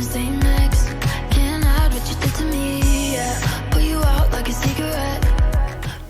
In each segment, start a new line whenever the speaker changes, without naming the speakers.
wanna stay next. Can't hide what you did to me, yeah. Put you out like a cigarette.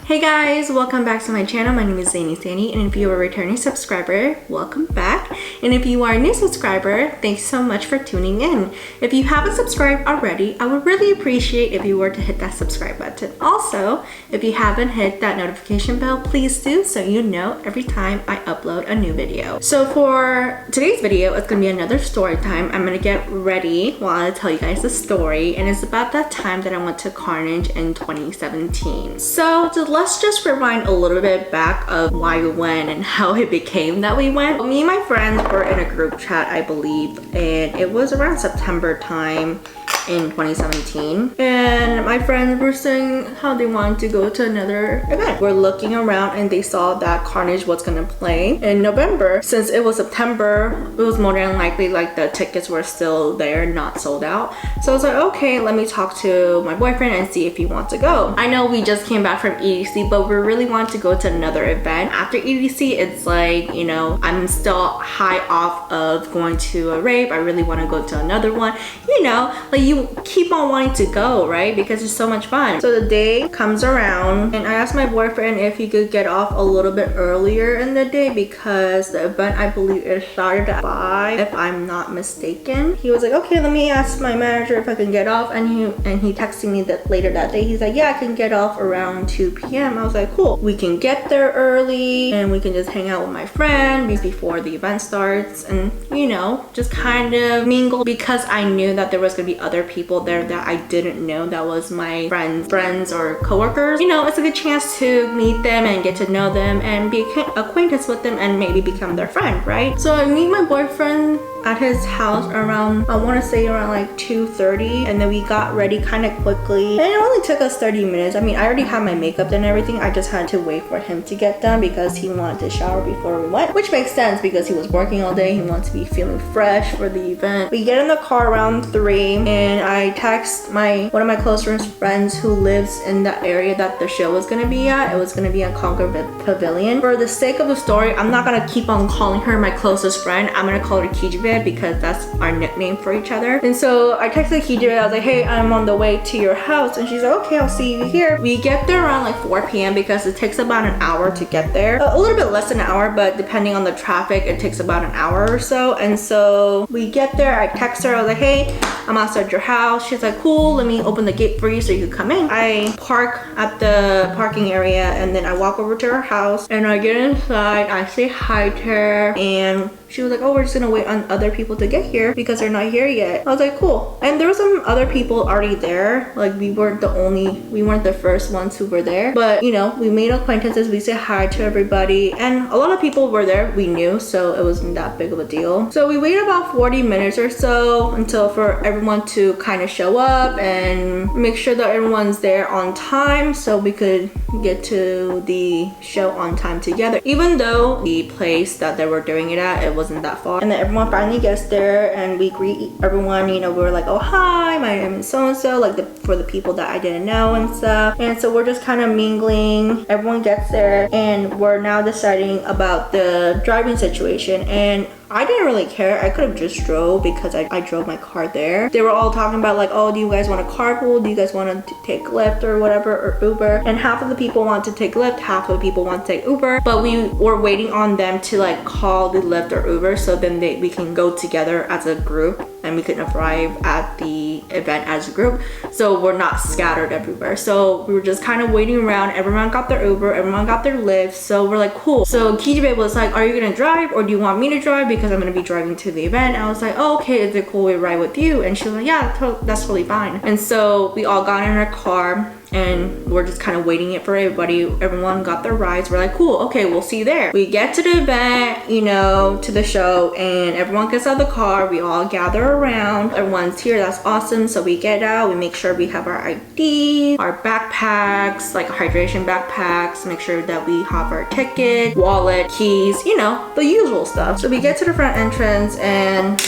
Hey guys, welcome back to my channel. My name is Zany Sandy, and if you are a returning subscriber, welcome back. And if you are a new subscriber, thanks so much for tuning in. If you haven't subscribed already, I would really appreciate if you were to hit that subscribe button. Also, if you haven't hit that notification bell, please do, so you know every time I upload a new video. So for today's video, it's gonna be another story time. I'm gonna get ready while I tell you guys the story, and it's about that time that I went to Carnage in 2017. So let's just rewind a little bit back of why we went and how it became that we went. Me and my friends were in a group chat, I believe, and it was around September time in 2017, and my friends were saying how they wanted to go to another event. We're looking around and they saw that Carnage was gonna play in November. Since it was September, it was more than likely like the tickets were still there, not sold out. So I was like, okay, let me talk to my boyfriend and see if he wants to go. I know we just came back from EDC, but we really want to go to another event. After EDC, it's like, you know, I'm still high off of going to a rave. I really want to go to another one. You know, like you keep on wanting to go, right? Because it's so much fun. So the day comes around and I asked my boyfriend if he could get off a little bit earlier in the day because the event, I believe it started at 5 if I'm not mistaken. He was like, okay, let me ask my manager if I can get off, and he texted me that later that day. He's like, yeah, I can get off around 2 p.m. I was like, cool, we can get there early and we can just hang out with my friend before the event starts and, you know, just kind of mingle, because I knew that there was gonna be other people there that I didn't know that was my friends or coworkers. You know, it's a good chance to meet them and get to know them and be acquainted with them and maybe become their friend, right? So I meet my boyfriend at his house around, I want to say around like 2:30, and then we got ready kind of quickly, and it only took us 30 minutes. I mean, I already had my makeup and everything. I just had to wait for him to get done because he wanted to shower before we went, which makes sense because he was working all day. He wanted to be feeling fresh for the event. We get in the car around 3 and I text one of my closest friends who lives in the area that the show was gonna be at. It was gonna be at Concord Pavilion. For the sake of the story, I'm not gonna keep on calling her my closest friend. I'm gonna call her Yikeeees because that's our nickname for each other. And so I texted Yikeeees. I was like, hey, I'm on the way to your house, and she's like, okay, I'll see you here. We get there around like 4 p.m. because it takes about an hour to get there. A little bit less than an hour, but depending on the traffic, it takes about an hour or so. And so we get there, I text her, I was like, hey, I'm outside your house. She's like, cool, let me open the gate for you so you can come in. I park at the parking area and then I walk over to her house and I get inside, I say hi to her, and she was like, oh, we're just gonna wait on other people to get here because they're not here yet. I was like, cool. And there were some other people already there. Like we weren't the first ones who were there. But you know, we made acquaintances, we said hi to everybody. And a lot of people were there we knew, so it wasn't that big of a deal. So we waited about 40 minutes or so until for everyone to kind of show up and make sure that everyone's there on time so we could get to the show on time together. Even though the place that they were doing it at, it wasn't that far. And then everyone finally gets there and we greet everyone. You know, we were like, oh, hi, my name is so-and-so, like for the people that I didn't know and stuff. And so we're just kind of mingling. Everyone gets there and we're now deciding about the driving situation. And I didn't really care. I could have just drove because I drove my car there. They were all talking about like, oh, do you guys want to carpool? Do you guys want to take Lyft or whatever, or Uber? And half of the people want to take Lyft, half of the people want to take Uber. But we were waiting on them to like call the Lyft or Uber so then we can go together as a group and we can arrive at the event as a group. So we're not scattered everywhere. So we were just kind of waiting around. Everyone got their Uber, everyone got their Lyft. So we're like, cool. So Yikeeees was like, are you gonna drive or do you want me to drive? Because I'm gonna be driving to the event. I was like, oh, okay, is it cool we ride with you? And she was like, yeah, that's totally fine. And so we all got in our car and we're just kind of waiting it for everybody. Everyone got their rides. We're like, cool, okay, we'll see you there. We get to the event, you know, to the show, and everyone gets out of the car. We all gather around. Everyone's here, that's awesome. So we get out, we make sure we have our ID, our backpacks, like hydration backpacks, make sure that we have our ticket, wallet, keys, you know, the usual stuff. So we get to the front entrance and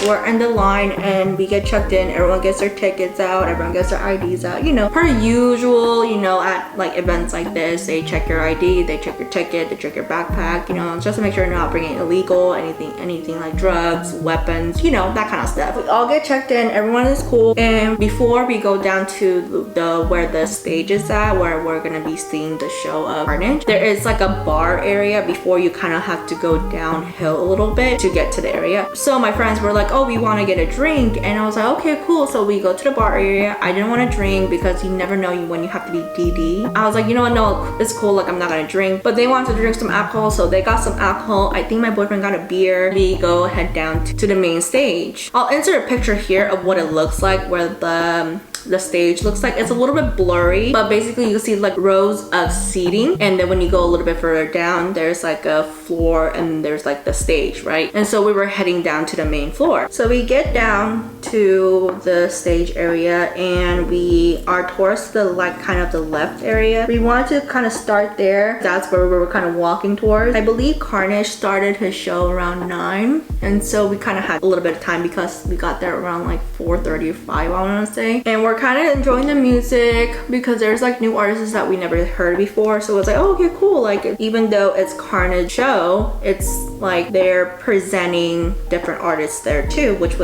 we're in the line and we get checked in. Everyone gets their tickets out, everyone gets their IDs out, you know, per usual. You know, at like events like this, they check your ID, they check your ticket, they check your backpack, you know, just to make sure you're not bringing illegal, anything like drugs, weapons, you know, that kind of stuff. We all get checked in, everyone is cool. And before we go down to the where the stage is at, where we're gonna be seeing the show of Carnage, there is like a bar area before you kind of have to go downhill a little bit to get to the area. So my friends were like, oh, we want to get a drink, and I was like, okay, cool. So we go to the bar area. I didn't want to drink because you never know when you have to be DD. I was like, you know what, no, it's cool, like I'm not gonna drink. But they wanted to drink some alcohol, so they got some alcohol. I think my boyfriend got a beer. We go head down to the main stage. I'll insert a picture here of what it looks like, where the stage looks like. It's a little bit blurry, but basically you see like rows of seating, and then when you go a little bit further down, there's like a floor and there's like the stage, right? And so we were heading down to the main floor. So we get down to the stage area and we are towards the like kind of the left area. We wanted to kind of start there. That's where we were kind of walking towards. I believe Carnage started his show around 9, and so we kind of had a little bit of time because we got there around like 4:30 or 5, I want to say. And we're kind of enjoying the music because there's like new artists that we never heard before. So it was like, oh, okay, cool. Like even though it's Carnage show, it's like they're presenting different artists there too, which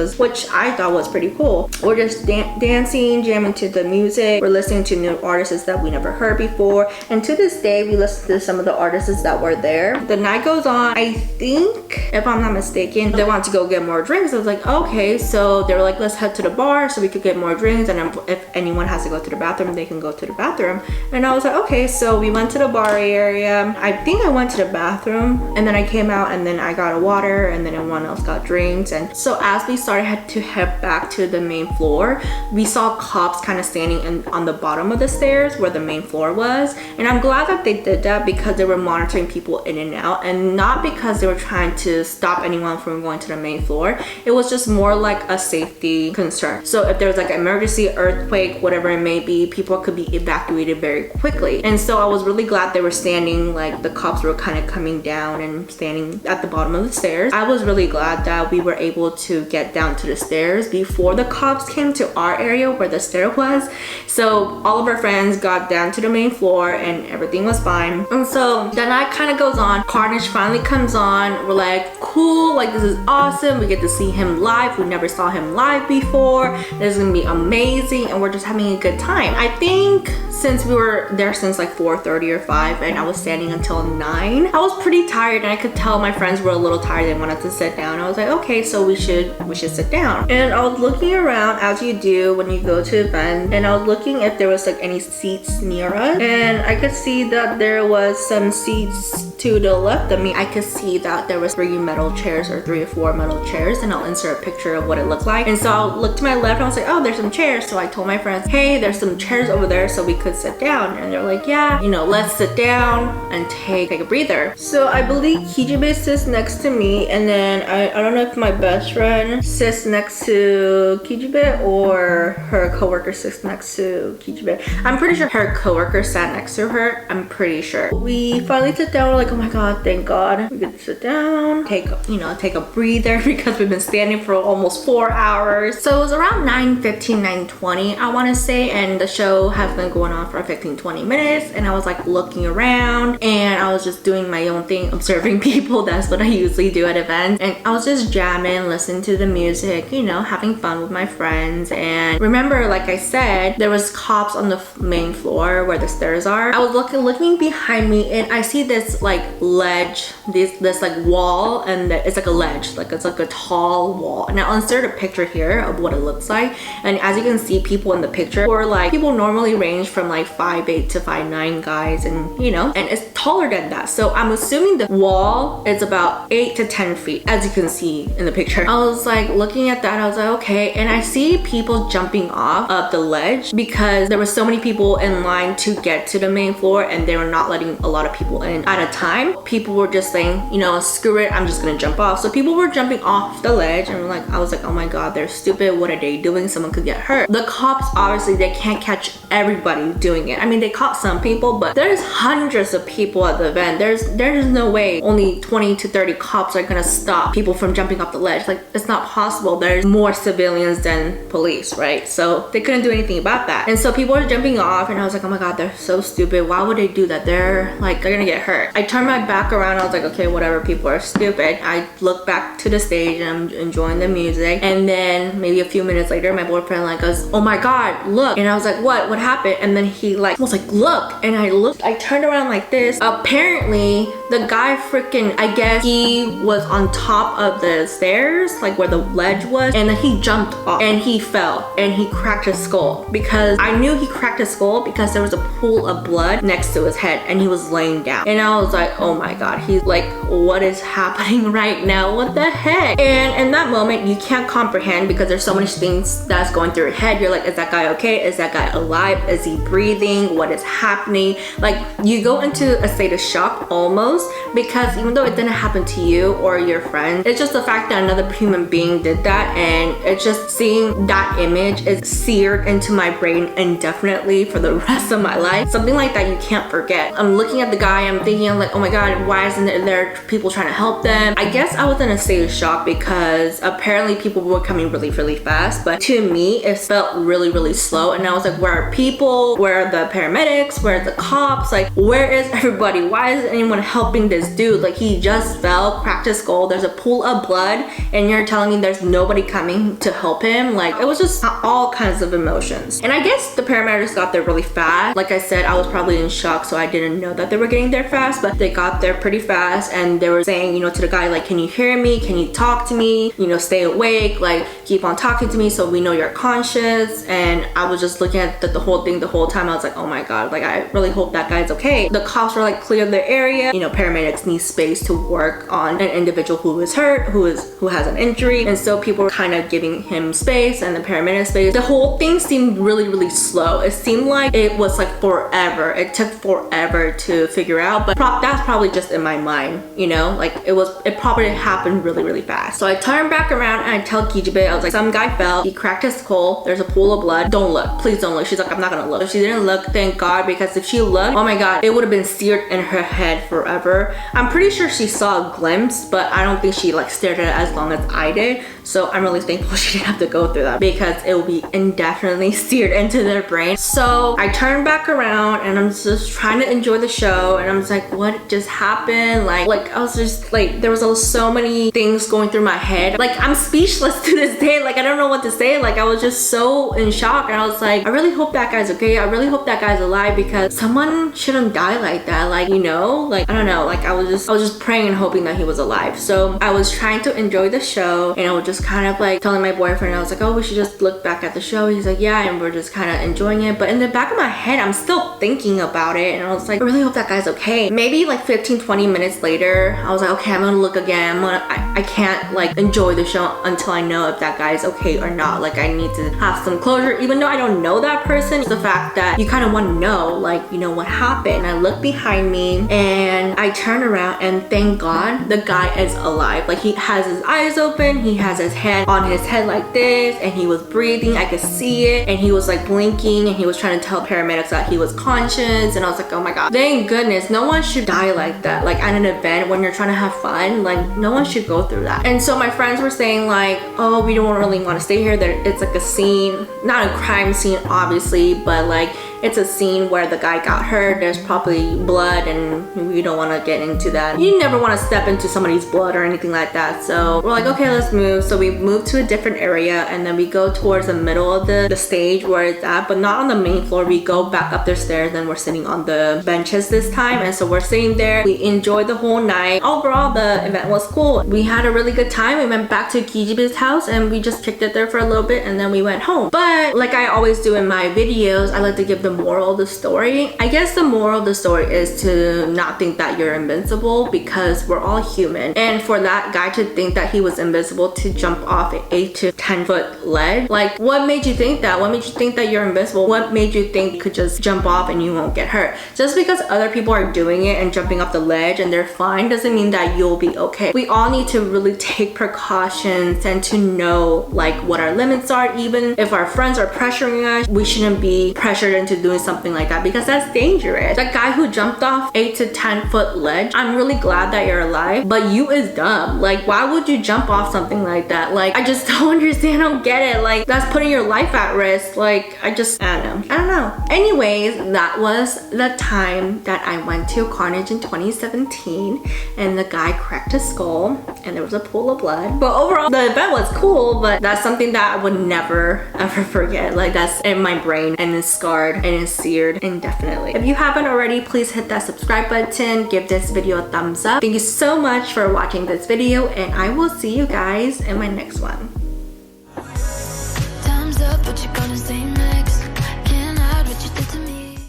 I thought was pretty cool. We're just dancing, jamming to the music. We're listening to new artists that we never heard before, and to this day we listen to some of the artists that were there. The night goes on. I think, if I'm not mistaken, they want to go get more drinks. I was like, okay. So they were like, let's head to the bar so we could get more drinks, and if anyone has to go to the bathroom, they can go to the bathroom. And I was like, okay. So we went to the bar area. I think I went to the bathroom, and then I came out, and then I got a water, and then everyone else got drinks. And so as we started to head back to the main floor, we saw cops kind of standing on the bottom of the stairs where the main floor was. And I'm glad that they did that because they were monitoring people in and out, and not because they were trying to stop anyone from going to the main floor. It was just more like a safety concern. So if there's like an emergency, earthquake, whatever it may be, people could be evacuated very quickly. And so I was really glad they were standing, like the cops were kind of coming down and standing at the bottom of the stairs. I was really glad that we were able to get down to the stairs before the cops came to our area where the stair was. So all of our friends got down to the main floor and everything was fine. And so the night kind of goes on. Carnage finally comes on. We're like, cool, like this is awesome. We get to see him live. We never saw him live before. This is gonna be amazing, and we're just having a good time. I think since we were there since like 4:30 or 5 and I was standing until 9, I was pretty tired, and I could tell my friends were a little tired. They wanted to sit down. I was like, okay, so we should sit down. And I was looking around as you do when you go to an event, and I was looking if there was like any seats near us, and I could see that there was some seats to the left of me. I could see that there was 3 metal chairs or 3 or 4 metal chairs, and I'll insert a picture of what it looked like. And so I looked to my left and I was like, oh, there's some chairs. So I told my friends, hey, there's some chairs over there so we could sit down. And they're like, yeah, you know, let's sit down and take a breather. So I believe Yikeeees sits next to me, and then I don't know if my best friend sits next to Yikeeees or her coworker sits next to Yikeeees. I'm pretty sure her coworker sat next to her. I'm pretty sure. We finally sit down. We're like, oh my god, thank god we get to sit down, take a breather because we've been standing for almost 4 hours. So it was around 9:15, 9:20, I want to say, and the show has been going on for 15-20 minutes, and I was like looking around and I was just doing my own thing, observing people. That's what I usually do at events, and I was just jamming, listening to the music, you know, having fun with my friends. And remember, like I said, there was cops on the main floor where the stairs are. I was looking behind me, and I see this like ledge, this like wall, and it's like a ledge, like it's like a tall wall. And I'll insert a picture here of what it looks like. And as you can see, people in the picture were like, people normally range from like 5'8" to 5'9" guys, and you know, and it's taller than that. So I'm assuming the wall is about 8 to 10 feet, as you can see in the picture. I was like looking at that, I was like, okay. And I see people jumping off of the ledge because there were so many people in line to get to the main floor, and they were not letting a lot of people in at a time. time, people were just saying, you know, screw it, I'm just gonna jump off. So people were jumping off the ledge, and like, I was like, oh my god, they're stupid. What are they doing? Someone could get hurt. The cops, obviously, they can't catch everybody doing it. I mean, they caught some people, but there's hundreds of people at the event. There's no way only 20 to 30 cops are gonna stop people from jumping off the ledge. Like, it's not possible. There's more civilians than police, right? So they couldn't do anything about that. And so people were jumping off, and I was like, oh my god, they're so stupid. Why would they do that? They're gonna get hurt. I turned my back around. I was like, okay, whatever, people are stupid. I looked back to the stage and I'm enjoying the music, and then maybe a few minutes later my boyfriend like goes, oh my god, look. And I was like, what happened? And then he like was like, look. And I looked, I turned around like this. Apparently the guy freaking, I guess he was on top of the stairs, like where the ledge was, and then he jumped off and he fell and he cracked his skull. Because I knew he cracked his skull because there was a pool of blood next to his head and he was laying down. And I was like, oh my god, he's like, what is happening right now? What the heck? And in that moment, you can't comprehend because there's so many things that's going through your head. You're like, is that guy okay? Is that guy alive? Is he breathing? What is happening? Like, you go into a state of shock almost, because even though it didn't happen to you or your friend, it's just the fact that another human being did that, and it's just seeing that image is seared into my brain indefinitely for the rest of my life. Something like that you can't forget. I'm looking at the guy, I'm thinking, I'm like, oh my god, why isn't there people trying to help them? I guess I was in a state of shock because apparently people were coming really fast, but to me it felt really slow. And I was like, where are people? Where are the paramedics? Where are the cops? Like, where is everybody? Why isn't anyone helping this dude? Like, he just fell, cracked his skull, there's a pool of blood, and you're telling me there's nobody coming to help him? Like, it was just all kinds of emotions. And I guess the paramedics got there really fast. Like I said, I was probably in shock, so I didn't know that they were getting there fast, but they got there pretty fast, and they were saying, you know, to the guy, like, can you hear me? Can you talk to me? You know, stay awake, like, keep on talking to me so we know you're conscious. And I was just looking at the whole thing the whole time. I was like, oh my god, like, I really hope that guy's okay. The cops were like, clear the area. You know, paramedics need space to work on an individual who is hurt, who has an injury, and so people were kind of giving him space and the paramedic space. The whole thing seemed really slow. It seemed like it was like forever. It took forever to figure out, but that's probably just in my mind, you know, like it probably happened really fast. So I turned back around and I tell Yikeeees, I was like, some guy fell, he cracked his skull, there's a pool of blood, don't look, please don't look. She's like, I'm not gonna look. If she didn't look, thank god, because if she looked, oh my god, it would have been seared in her head forever. I'm pretty sure she saw a glimpse, but I don't think she like stared at it as long as I did. So I'm really thankful she didn't have to go through that, because it will be indefinitely seared into their brain. So I turned back around and I'm just trying to enjoy the show, and I'm just like, what just happened? Like I was just like, there was so many things going through my head. Like, I'm speechless to this day. Like, I don't know what to say. Like, I was just so in shock, and I was like, I really hope that guy's okay. I really hope that guy's alive, because someone shouldn't die like that. Like, you know, like, I don't know. Like, I was just praying and hoping that he was alive. So I was trying to enjoy the show, and I was just kind of like telling my boyfriend, I was like, oh, we should just look back at the show. He's like, yeah, and we're just kind of enjoying it. But in the back of my head, I'm still thinking about it, and I was like, I really hope that guy's okay. Maybe like 15-20 minutes later, I was like, okay, I'm gonna look again. I can't like enjoy the show until I know if that guy's okay or not. Like, I need to have some closure, even though I don't know that person. It's the fact that you kind of want to know, like, you know, what happened. I look behind me and I turn around, and thank god the guy is alive. Like, he has his eyes open, he has his hand on his head like this, and he was breathing. I could see it, and he was like blinking, and he was trying to tell paramedics that he was conscious. And I was like, oh my god, thank goodness. No one should die like that, like at an event when you're trying to have fun. Like, no one should go through that. And so my friends were saying like, oh, we don't really want to stay here. It's like a scene, not a crime scene obviously, but like it's a scene where the guy got hurt. There's probably blood, and we don't want to get into that. You never want to step into somebody's blood or anything like that. So we're like, okay, let's move. So we moved to a different area, and then we go towards the middle of the stage where it's at, but not on the main floor. We go back up the stairs, and we're sitting on the benches this time. And so we're sitting there. We enjoyed the whole night. Overall, the event was cool. We had a really good time. We went back to Yikeeees' house, and we just kicked it there for a little bit, and then we went home. But like I always do in my videos, I like to give the moral of the story. I guess the moral of the story is to not think that you're invincible, because we're all human. And for that guy to think that he was invincible, to jump off an 8 to 10 foot ledge, like, what made you think that? What made you think that you're invincible? What made you think you could just jump off and you won't get hurt? Just because other people are doing it and jumping off the ledge and they're fine doesn't mean that you'll be okay. We all need to really take precautions and to know like what our limits are. Even if our friends are pressuring us, we shouldn't be pressured into doing something like that, because that's dangerous. That guy who jumped off 8 to 10 foot ledge, I'm really glad that you're alive, but you is dumb. Like, why would you jump off something like that? Like, I just don't understand. I don't get it. Like, that's putting your life at risk. Like, I don't know. Anyways, that was the time that I went to Carnage in 2017 and the guy cracked his skull and there was a pool of blood. But overall, the event was cool, but that's something that I would never ever forget. Like, that's in my brain and it's scarred and it's seared indefinitely. If you haven't already, please hit that subscribe button, give this video a thumbs up. Thank you so much for watching this video, and I will see you guys in my next one.